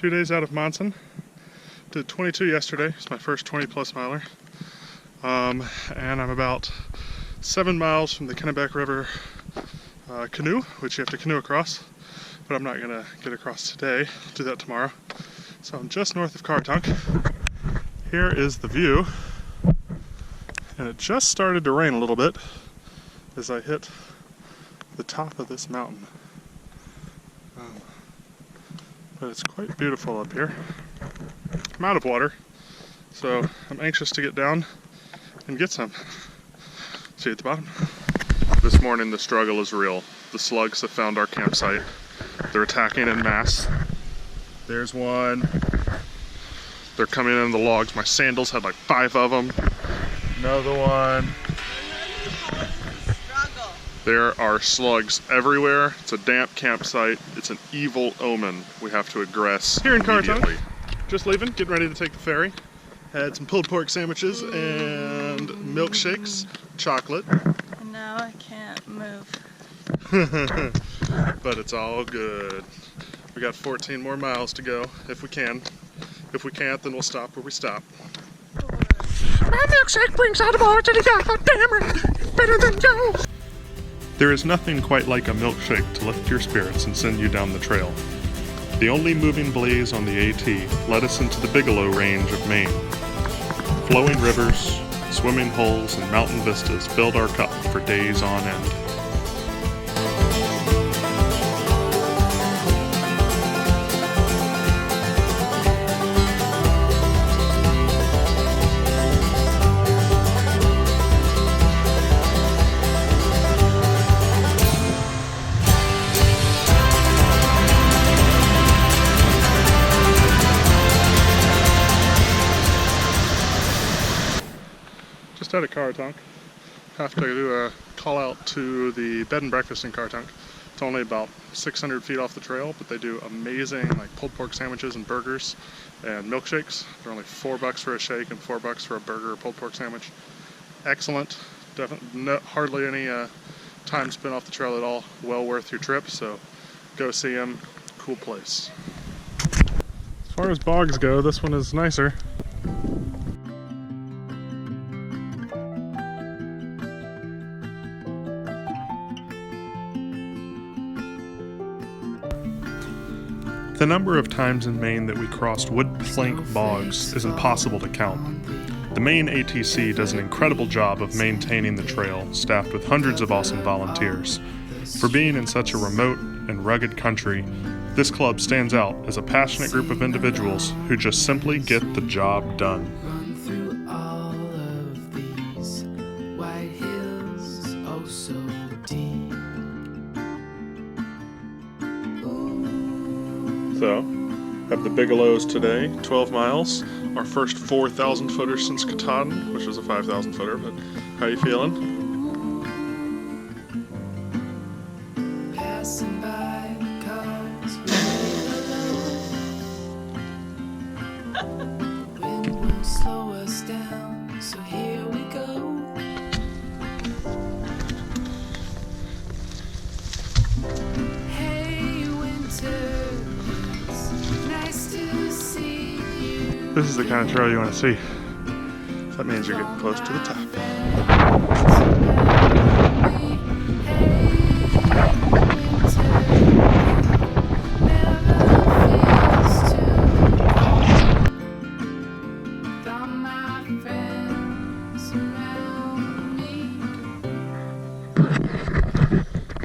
2 days out of Monson. Did 22 yesterday. It's my first 20+ miler. And I'm about 7 miles from the Kennebec River canoe, which you have to canoe across. But I'm not gonna get across today. I'll do that tomorrow. So I'm just north of Cartunk. Here is the view. And it just started to rain a little bit as I hit the top of this mountain. But it's quite beautiful up here. I'm out of water, so I'm anxious to get down and get some. See you at the bottom. This morning the struggle is real. The slugs have found our campsite. They're attacking en masse. There's one. They're coming in the logs. My sandals had like 5 of them. Another one. There are slugs everywhere. It's a damp campsite. It's an evil omen we have to aggress here in Cartunk. Just leaving, getting ready to take the ferry. Had some pulled pork sandwiches and milkshakes, chocolate. And now I can't move. But it's all good. We got 14 more miles to go, if we can. If we can't, then we'll stop where we stop. My milkshake brings out the words and you got damn better than you. There is nothing quite like a milkshake to lift your spirits and send you down the trail. The only moving blaze on the AT led us into the Bigelow Range of Maine. Flowing rivers, swimming holes, and mountain vistas filled our cup for days on end. Just out of Cartunk. Have to do a call out to the bed and breakfast in Cartunk. It's only about 600 feet off the trail, but they do amazing like pulled pork sandwiches and burgers and milkshakes. They're only $4 for a shake and $4 for a burger or pulled pork sandwich. Excellent. Definitely hardly any time spent off the trail at all. Well worth your trip, so go see them. Cool place. As far as bogs go, this one is nicer. The number of times in Maine that we crossed wood plank bogs is impossible to count. The Maine ATC does an incredible job of maintaining the trail, staffed with hundreds of awesome volunteers. For being in such a remote and rugged country, this club stands out as a passionate group of individuals who just simply get the job done. So, have the Bigelows today, 12 miles. Our first 4,000 footer since Katahdin, which was a 5,000 footer, but how you feeling? Passing by cars. Wind won't slow us down, so here we go. Hey, winter. This is the kind of trail you want to see. That means you're getting close to the top.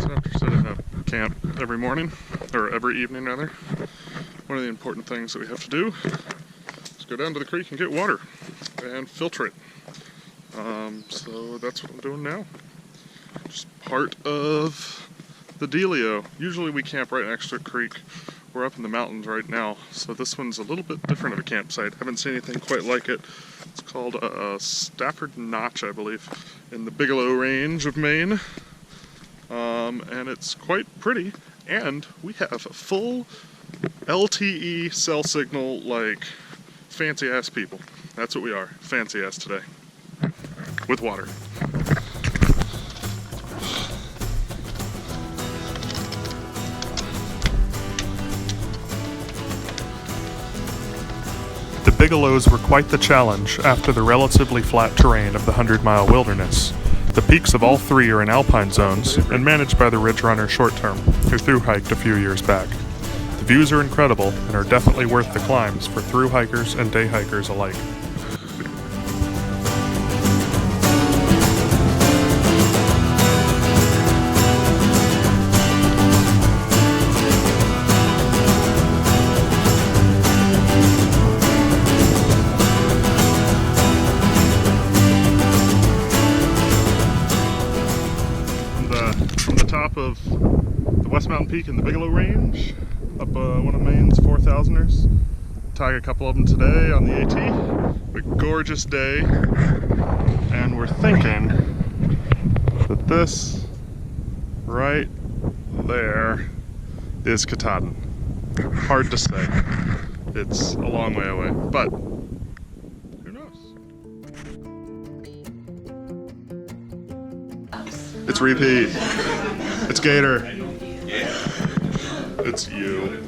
So after setting up camp every morning, or every evening rather, one of the important things that we have to do go down to the creek and get water and filter it. So that's what I'm doing now. Just part of the dealio. Usually we camp right next to a creek. We're up in the mountains right now, so this one's a little bit different of a campsite. Haven't seen anything quite like it. It's called Stafford Notch, I believe, in the Bigelow Range of Maine. And it's quite pretty, and we have a full LTE cell signal, like fancy ass people. That's what we are, fancy ass today. With water. Bigelows were quite the challenge after the relatively flat terrain of the 100-mile wilderness. The peaks of all three are in alpine zones and managed by the Ridge Runner Short Term, who thru-hiked a few years back. The views are incredible and are definitely worth the climbs for thru hikers and day hikers alike. From the top of the West Mountain Peak in the Bigelow Range, up one of Maine's 4,000ers. Tagged a couple of them today on the AT. A gorgeous day, and we're thinking that this right there is Katahdin. Hard to say. It's a long way away, but who knows? It's Repeat. It's Gator. It's you.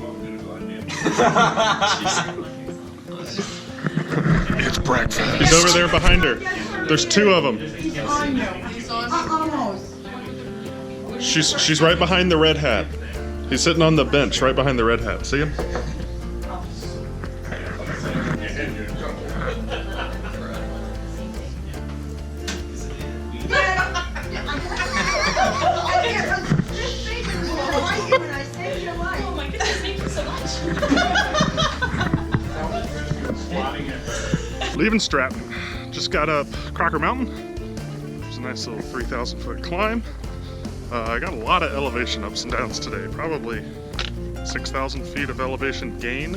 It's breakfast. He's over there behind her. There's two of them. She's right behind the red hat. He's sitting on the bench right behind the red hat. See him? Oh my goodness, thank you so much. Leaving Stratton. Just got up Crocker Mountain. It's a nice little 3,000-foot climb. I got a lot of elevation ups and downs today. Probably 6,000 feet of elevation gain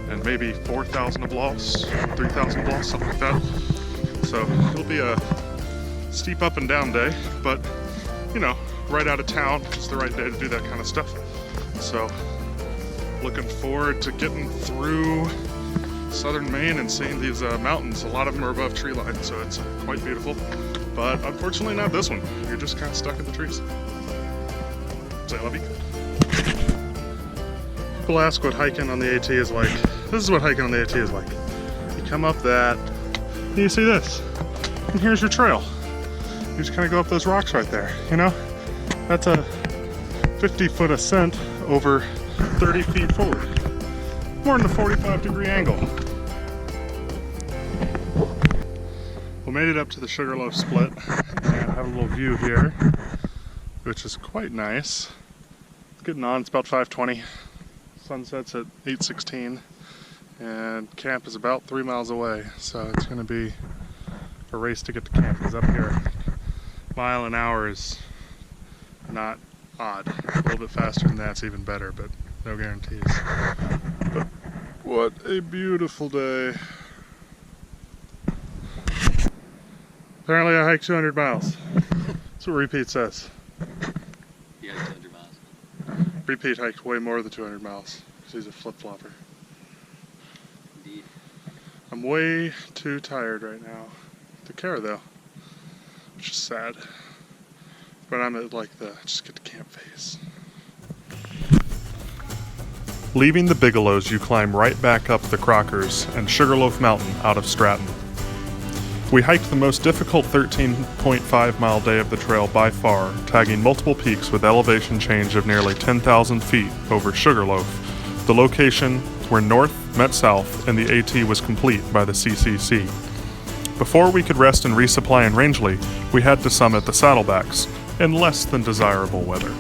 and maybe 4,000 of loss, 3,000 of loss, something like that. So it'll be a steep up and down day, but you know, right out of town is the right day to do that kind of stuff. So looking forward to getting through southern Maine and seeing these mountains. A lot of them are above tree line, so it's quite beautiful. But unfortunately not this one. You're just kind of stuck in the trees. Say I love you. People ask what hiking on the AT is like. This is what hiking on the AT is like. You come up that, and you see this, and here's your trail. You just kind of go up those rocks right there, you know? That's a 50-foot ascent over 30 feet forward. More than a 45-degree angle. We made it up to the Sugarloaf Split and have a little view here, which is quite nice. It's getting on, it's about 5:20. Sunset's at 8:16 and camp is about 3 miles away, so it's going to be a race to get to camp, because up here, mile an hour is not odd. A little bit faster than that's even better, but no guarantees. But what a beautiful day. Apparently I hiked 200 miles. That's what Repeat says. You hiked 200 miles. Repeat hiked way more than 200 miles because he's a flip-flopper. Indeed. I'm way too tired right now to care though, which is sad. But I'm at like the just get to camp phase. Leaving the Bigelows, you climb right back up the Crockers and Sugarloaf Mountain out of Stratton. We hiked the most difficult 13.5 mile day of the trail by far, tagging multiple peaks with elevation change of nearly 10,000 feet over Sugarloaf, the location where north met south and the AT was complete by the CCC. Before we could rest and resupply in Rangeley, we had to summit the Saddlebacks in less than desirable weather.